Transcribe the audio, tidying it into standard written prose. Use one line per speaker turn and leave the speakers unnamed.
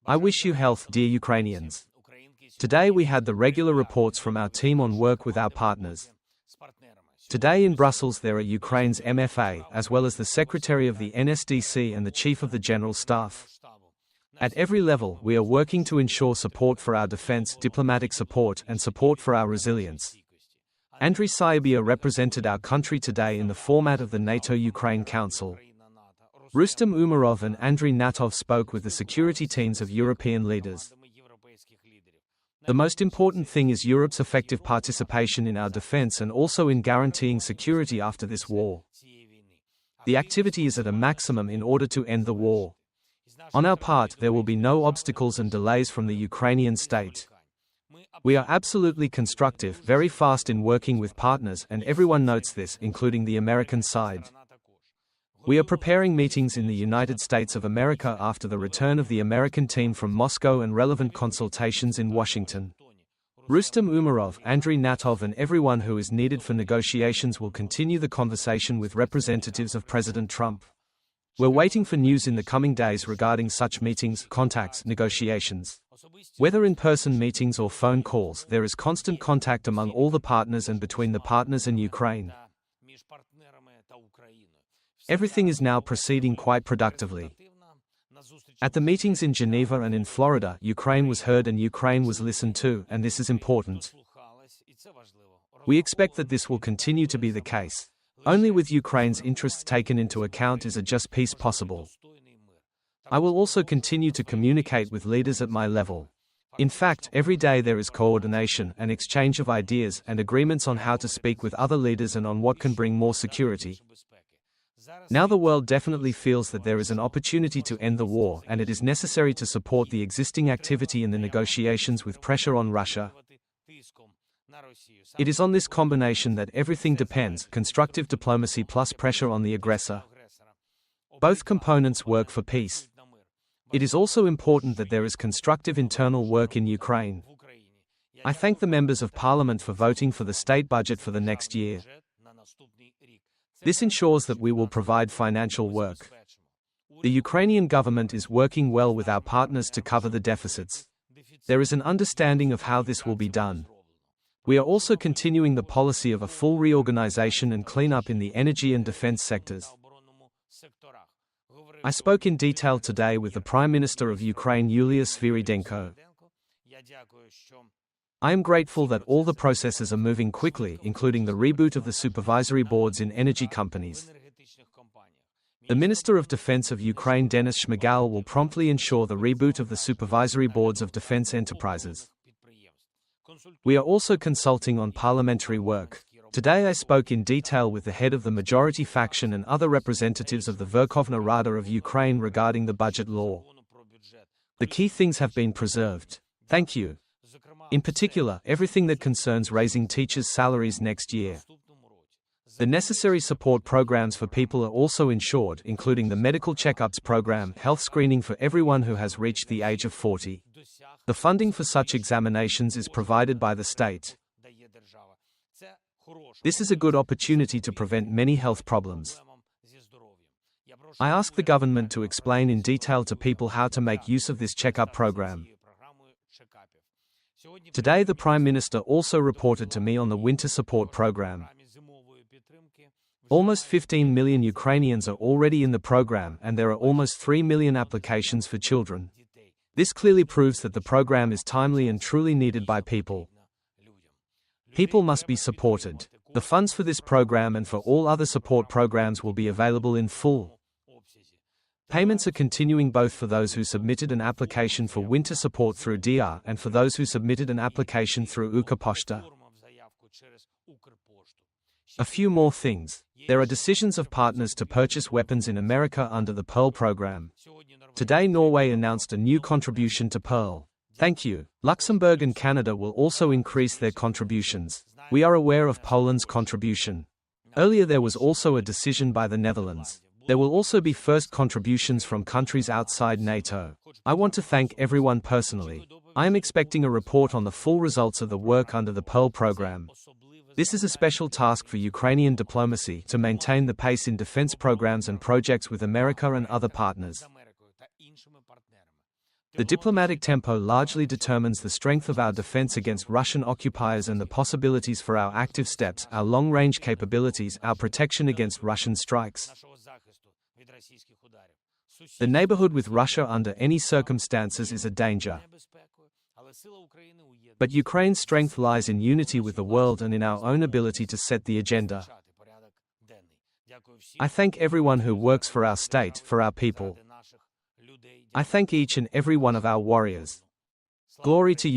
I wish you health, dear Ukrainians. Today we had the regular reports from our team on work with our partners. Today in Brussels there are Ukraine's MFA, as well as the Secretary of the NSDC and the Chief of the General Staff. At every level, we are working to ensure support for our defense, diplomatic support, and support for our resilience. Andriy Sybiha represented our country today in the format of the NATO-Ukraine Council. Rustem Umerov and Andriy Natov spoke with the security teams of European leaders. The most important thing is Europe's effective participation in our defense and also in guaranteeing security after this war. The activity is at a maximum in order to end the war. On our part, there will be no obstacles and delays from the Ukrainian state. We are absolutely constructive, very fast in working with partners, and everyone notes this, including the American side. We are preparing meetings in the United States of America after the return of the American team from Moscow and relevant consultations in Washington. Rustem Umerov, Andriy Natov and everyone who is needed for negotiations will continue the conversation with representatives of President Trump. We're waiting for news in the coming days regarding such meetings, contacts, negotiations. Whether in-person meetings or phone calls, there is constant contact among all the partners and between the partners and Ukraine. Everything is now proceeding quite productively. At the meetings in Geneva and in Florida, Ukraine was heard and Ukraine was listened to, and this is important. We expect that this will continue to be the case. Only with Ukraine's interests taken into account is a just peace possible. I will also continue to communicate with leaders at my level. In fact, every day there is coordination and exchange of ideas and agreements on how to speak with other leaders and on what can bring more security. Now the world definitely feels that there is an opportunity to end the war, and it is necessary to support the existing activity in the negotiations with pressure on Russia. It is on this combination that everything depends, constructive diplomacy plus pressure on the aggressor. Both components work for peace. It is also important that there is constructive internal work in Ukraine. I thank the members of Parliament for voting for the state budget for the next year. This ensures that we will provide financial work. The Ukrainian government is working well with our partners to cover the deficits. There is an understanding of how this will be done. We are also continuing the policy of a full reorganization and cleanup in the energy and defense sectors. I spoke in detail today with the Prime Minister of Ukraine Yulia Sviridenko. I am grateful that all the processes are moving quickly, including the reboot of the supervisory boards in energy companies. The Minister of Defense of Ukraine Denis Shmyhal will promptly ensure the reboot of the supervisory boards of defense enterprises. We are also consulting on parliamentary work. Today I spoke in detail with the head of the majority faction and other representatives of the Verkhovna Rada of Ukraine regarding the budget law. The key things have been preserved. Thank you. In particular, everything that concerns raising teachers' salaries next year. The necessary support programs for people are also ensured, including the medical checkups program, health screening for everyone who has reached the age of 40. The funding for such examinations is provided by the state. This is a good opportunity to prevent many health problems. I ask the government to explain in detail to people how to make use of this checkup program. Today the Prime Minister also reported to me on the winter support program. Almost 15 million Ukrainians are already in the program and there are almost 3 million applications for children. This clearly proves that the program is timely and truly needed by people. People must be supported. The funds for this program and for all other support programs will be available in full. Payments are continuing both for those who submitted an application for winter support through DR and for those who submitted an application through Ukrposhta. A few more things. There are decisions of partners to purchase weapons in America under the Pearl program. Today Norway announced a new contribution to Pearl. Thank you. Luxembourg and Canada will also increase their contributions. We are aware of Poland's contribution. Earlier there was also a decision by the Netherlands. There will also be first contributions from countries outside NATO. I want to thank everyone personally. I am expecting a report on the full results of the work under the Pearl program. This is a special task for Ukrainian diplomacy to maintain the pace in defense programs and projects with America and other partners. The diplomatic tempo largely determines the strength of our defense against Russian occupiers and the possibilities for our active steps, our long-range capabilities, our protection against Russian strikes. The neighborhood with Russia under any circumstances is a danger. But Ukraine's strength lies in unity with the world and in our own ability to set the agenda. I thank everyone who works for our state, for our people. I thank each and every one of our warriors. Glory to